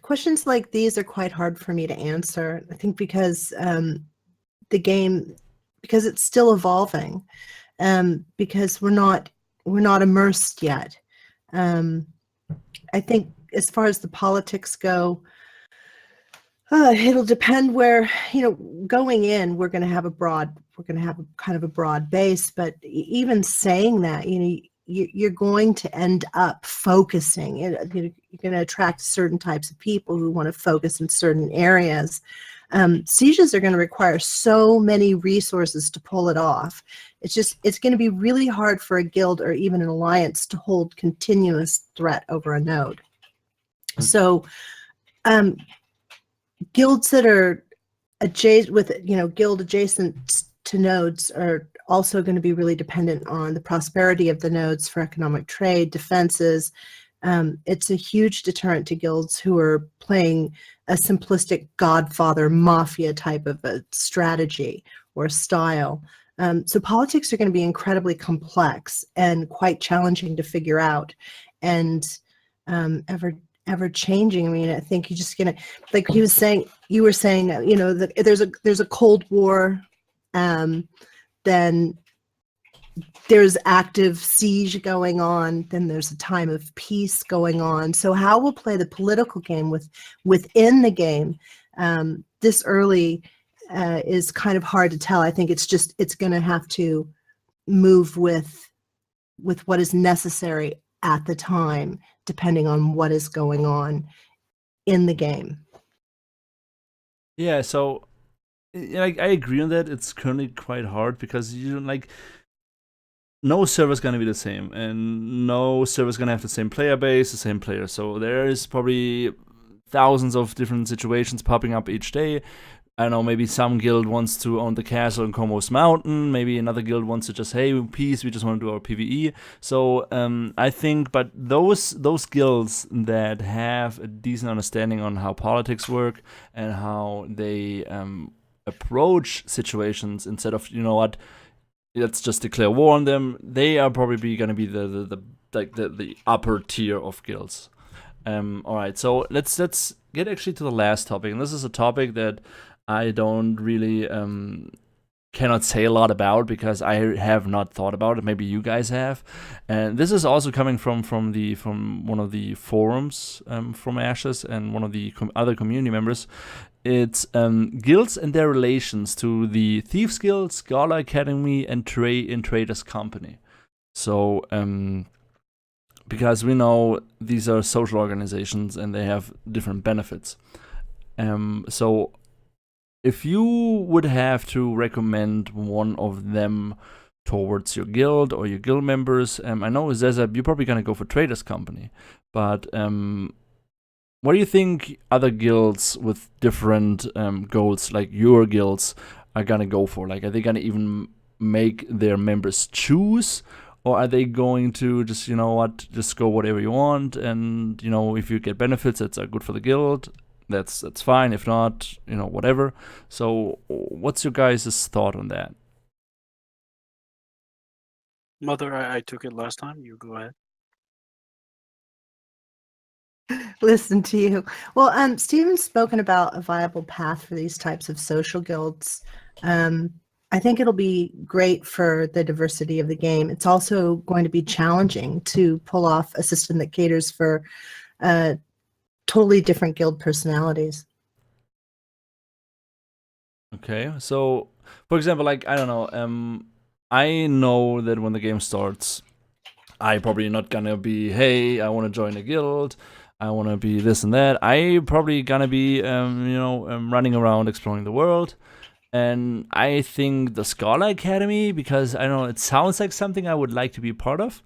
questions like these are quite hard for me to answer. I think because the game, because it's still evolving, because we're not immersed yet. I think as far as the politics go, it'll depend where, going in, we're going to have a kind of a broad base, but even saying that, you're going to end up focusing. You're going to attract certain types of people who want to focus in certain areas. Sieges are going to require so many resources to pull it off. It's going to be really hard for a guild or even an alliance to hold continuous threat over a node. So guilds that are guild adjacent to nodes are also going to be really dependent on the prosperity of the nodes for economic trade, defenses. It's a huge deterrent to guilds who are playing a simplistic Godfather mafia type of a strategy or style. So politics are going to be incredibly complex and quite challenging to figure out, and ever changing. I mean, I think you're just gonna, like you were saying, that there's a Cold War, then there's active siege going on, then there's a time of peace going on. So how we'll play the political game within the game this early is kind of hard to tell. I think it's going to have to move with what is necessary at the time, depending on what is going on in the game. Yeah, so I agree on that. It's currently quite hard because no server is gonna be the same, and no server is gonna have the same player base, the same players. So there is probably thousands of different situations popping up each day. I don't know, maybe some guild wants to own the castle in Komos Mountain, maybe another guild wants to just, hey, peace, we just want to do our PvE. So I think, but those guilds that have a decent understanding on how politics work and how they approach situations instead of, you know what, let's just declare war on them, they are probably going to be the upper tier of guilds. All right, so let's get actually to the last topic, and this is a topic that I don't really cannot say a lot about because I have not thought about it. Maybe you guys have, and this is also coming from one of the forums from Ashes and one of the other community members. It's guilds and their relations to the Thieves Guild, Scholar Academy, and Traders Company. So because we know these are social organizations and they have different benefits. So if you would have to recommend one of them towards your guild or your guild members, I know Zeza, you're probably gonna go for Traders Company, but what do you think other guilds with different goals, like your guilds, are gonna go for? Like, are they gonna even make their members choose, or are they going to just, you know what, just go whatever you want, and you know, if you get benefits that's good for the guild, that's fine. If not, you know, whatever. So what's your guys' thought on that? Mother, I took it last time. You go ahead. Listen to you. Well, Stephen's spoken about a viable path for these types of social guilds. I think it'll be great for the diversity of the game. It's also going to be challenging to pull off a system that caters for totally different guild personalities. Okay, so for example, like, I don't know, I know that when the game starts, I probably not gonna be, hey, I want to join a guild, I want to be this and that. I probably gonna be, running around exploring the world. And I think the Scholar Academy, because I don't know, it sounds like something I would like to be part of,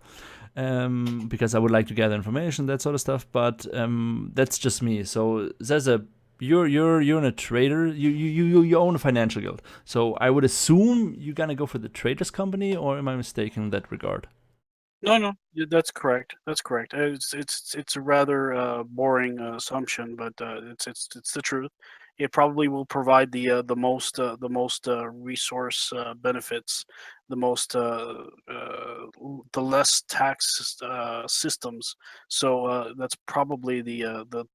because I would like to gather information, that sort of stuff. But that's just me. So Zeza, you're in a trader. You own a financial guild. So I would assume you're gonna go for the Traders Company, or am I mistaken in that regard? No, that's correct. That's correct. It's a rather boring assumption, but it's the truth. It probably will provide the most resource benefits, the less tax systems. So that's probably the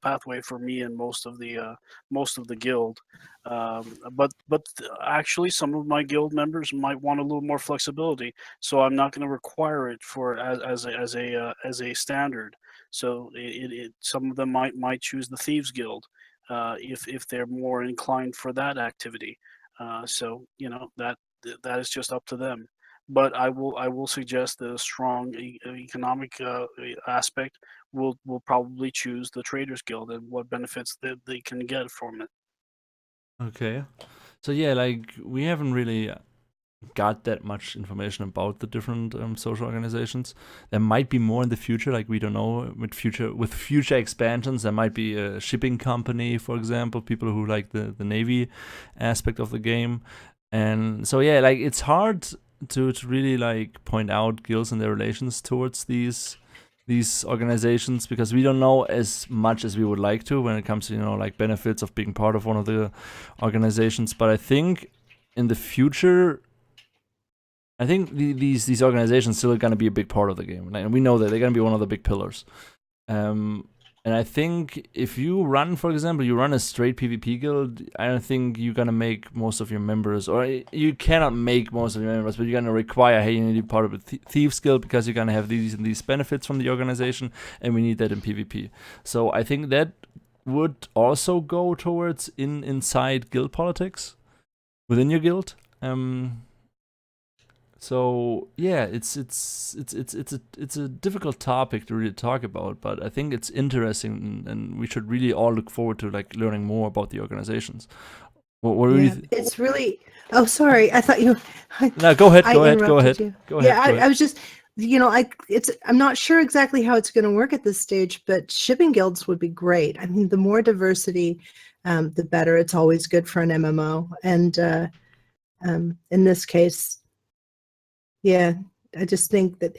pathway for me and most of the guild. But actually, some of my guild members might want a little more flexibility, so I'm not going to require it for as a standard. So some of them might choose the Thieves Guild if they're more inclined for that activity. So you know that is just up to them. But I will suggest that a strong economic aspect will probably choose the Traders Guild and what benefits that they can get from it. Okay, so yeah, like, we haven't really got that much information about the different social organizations. There might be more in the future, like, we don't know. With future expansions, there might be a shipping company, for example, people who like the Navy aspect of the game. And so yeah, like, it's hard to really like point out guilds and their relations towards these organizations, because we don't know as much as we would like to when it comes to, you know, like, benefits of being part of one of the organizations. But I think in the future, I think these organizations still are going to be a big part of the game, and we know that they're going to be one of the big pillars. And I think if you run, for example, you run a straight PvP guild, I don't think you're going to make most of your members, or you cannot make most of your members, but you're going to require, hey, you need to be part of a Thieves Guild because you're going to have these and these benefits from the organization, and we need that in PvP. So I think that would also go towards inside guild politics within your guild. So yeah, it's a difficult topic to really talk about, but I think it's interesting, and we should really all look forward to like learning more about the organizations. What do you it's really. Oh, sorry. I thought you. No, go ahead. I Go ahead. interrupted Go you. ahead. I was just, I'm not sure exactly how it's going to work at this stage, but shipping guilds would be great. I mean, the more diversity the better. It's always good for an MMO. And in this case, yeah, I just think that,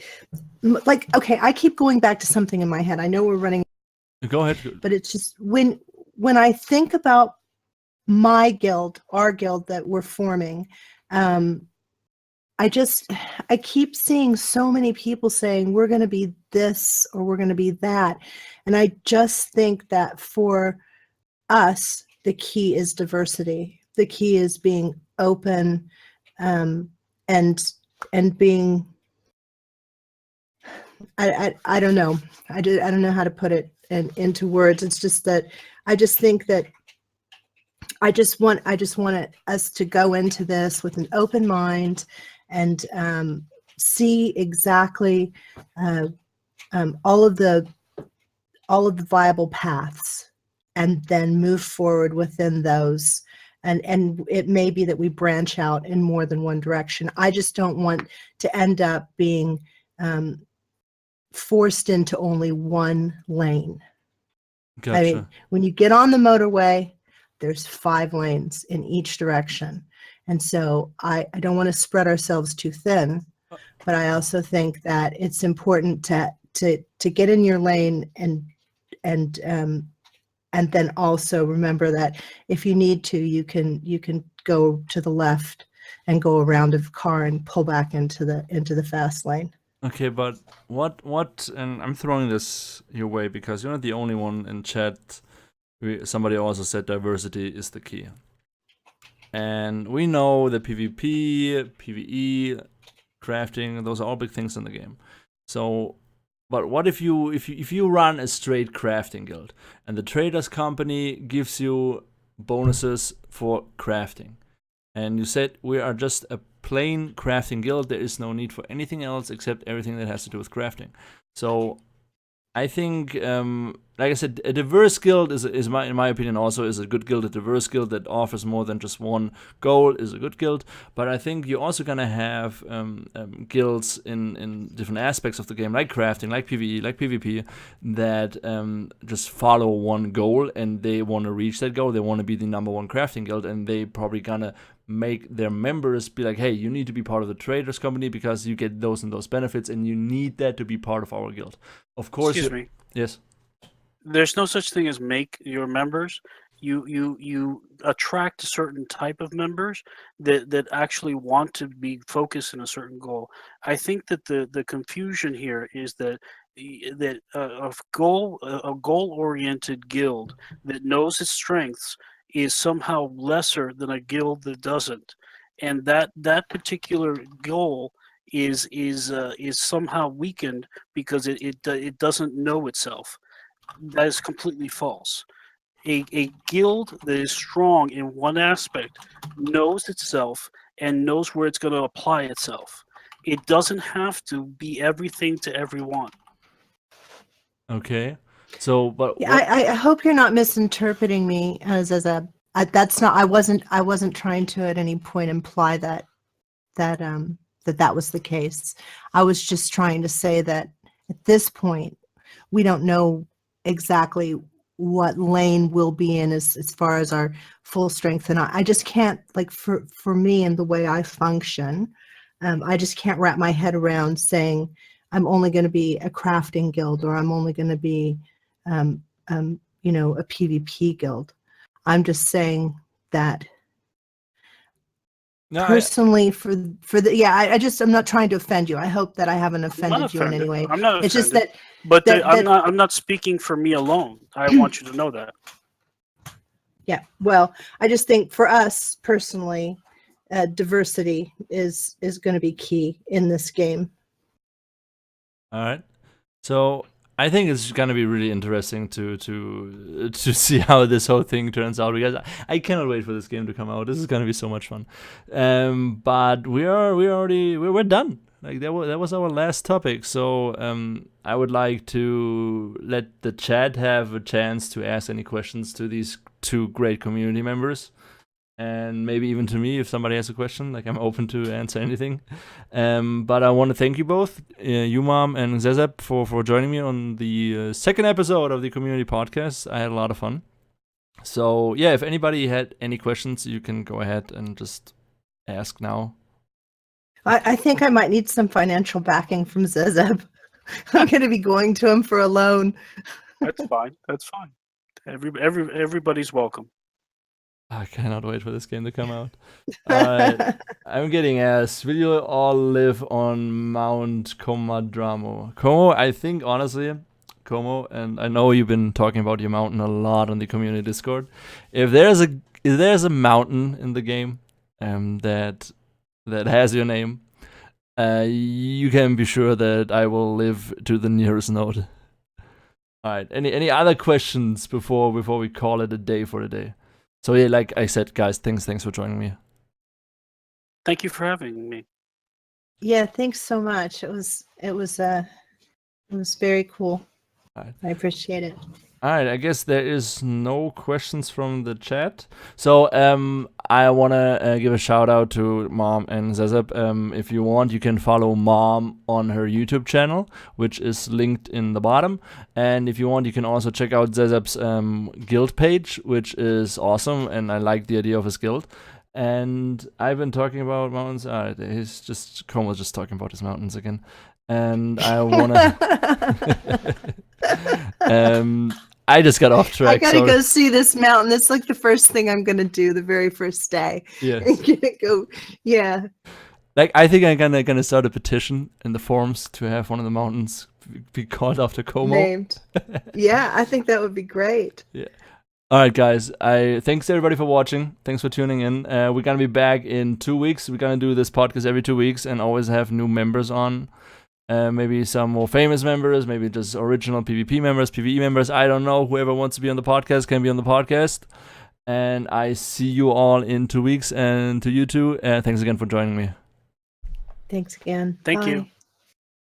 like, okay, I keep going back to something in my head. I know we're running. Go ahead. But it's just when I think about my guild, our guild that we're forming, I keep seeing so many people saying we're going to be this or we're going to be that. And I just think that for us, the key is diversity. The key is being open, and being, I don't know. I don't know how to put it into words. It's just that I just think that I just want us to go into this with an open mind and see exactly all of the viable paths, and then move forward within those. And it may be that we branch out in more than one direction. I just don't want to end up being forced into only one lane. Gotcha. I mean, when you get on the motorway, there's 5 lanes in each direction. And so I don't want to spread ourselves too thin, but I also think that it's important to get in your lane and then also remember that if you need to, you can go to the left and go around a car and pull back into the fast lane. Okay, but what? And I'm throwing this your way because you're not the only one in chat. Somebody also said diversity is the key, and we know that PvP, PvE, crafting, those are all big things in the game. So, but what if you run a straight crafting guild and the traders company gives you bonuses for crafting, and you said we are just a plain crafting guild, there is no need for anything else except everything that has to do with crafting. So I think, like I said, a diverse guild in my opinion also is a good guild. A diverse guild that offers more than just one goal is a good guild. But I think you're also gonna have guilds in different aspects of the game, like crafting, like PvE, like PvP, that just follow one goal and they want to reach that goal. They want to be the #1 crafting guild, and they probably gonna make their members be like, hey, you need to be part of the traders company because you get those and those benefits, and you need that to be part of our guild. Of course. Excuse me. Yes. There's no such thing as make your members. You attract a certain type of members that actually want to be focused in a certain goal. I think that the confusion here is that a goal-oriented guild that knows its strengths is somehow lesser than a guild that doesn't, and that particular goal is somehow weakened because it doesn't know itself. That is completely false. A guild that is strong in one aspect knows itself and knows where it's going to apply itself. It doesn't have to be everything to everyone. Okay. So, but Yeah, I hope you're not misinterpreting me as that's not. I wasn't trying to at any point imply that was the case. I was just trying to say that at this point we don't know exactly what lane we'll be in as far as our full strength, and I just can't, like, for me and the way I function, I just can't wrap my head around saying I'm only going to be a crafting guild or I'm only going to be a PvP guild. I'm just saying that no, personally for the I'm not trying to offend you. I hope that I haven't offended you in any way. I'm not offended. It's just that, but I'm not speaking for me alone. I want you to know that. Yeah, well, I just think for us personally, diversity is going to be key in this game. All right. So I think it's gonna be really interesting to see how this whole thing turns out, because I cannot wait for this game to come out. This is gonna be so much fun. But we're done. Like that was our last topic. So I would like to let the chat have a chance to ask any questions to these 2 great community members. And maybe even to me, if somebody has a question, like, I'm open to answer anything. But I want to thank you both, Umam and Zezep, for joining me on the 2nd episode of the community podcast. I had a lot of fun. So yeah, if anybody had any questions, you can go ahead and just ask now. I think I might need some financial backing from Zezeb. I'm going to be going to him for a loan. That's fine. That's fine. Everybody's welcome. I cannot wait for this game to come out. I'm getting asked, will you all live on Mount Comadramo? Como, I think honestly, Como, and I know you've been talking about your mountain a lot on the community Discord. If there's a mountain in the game that has your name, you can be sure that I will live to the nearest node. All right. Any other questions before we call it a day for the day? So yeah, like I said, guys, thanks for joining me. Thank you for having me. Yeah, thanks so much. It was very cool. Right. I appreciate it. All right, I guess there is no questions from the chat. So I want to give a shout out to Mom and Zezeb. If you want, you can follow Mom on her YouTube channel, which is linked in the bottom. And if you want, you can also check out Zezeb's guild page, which is awesome. And I like the idea of his guild. And I've been talking about mountains. Como's just talking about his mountains again. And I want to... I just got off track. I gotta go see this mountain. That's like the first thing I'm gonna do the very first day. Yeah. I'm gonna go. Yeah. Like I think I'm gonna start a petition in the forums to have one of the mountains be called after Como. Named. Yeah, I think that would be great. Yeah. All right, guys. Thanks everybody for watching. Thanks for tuning in. We're gonna be back in 2 weeks. We're gonna do this podcast every 2 weeks and always have new members on. Maybe some more famous members, maybe just original PvP members, PvE members. I don't know. Whoever wants to be on the podcast can be on the podcast. And I see you all in 2 weeks. And to you too, thanks again for joining me. Thanks again. Thank Bye. you.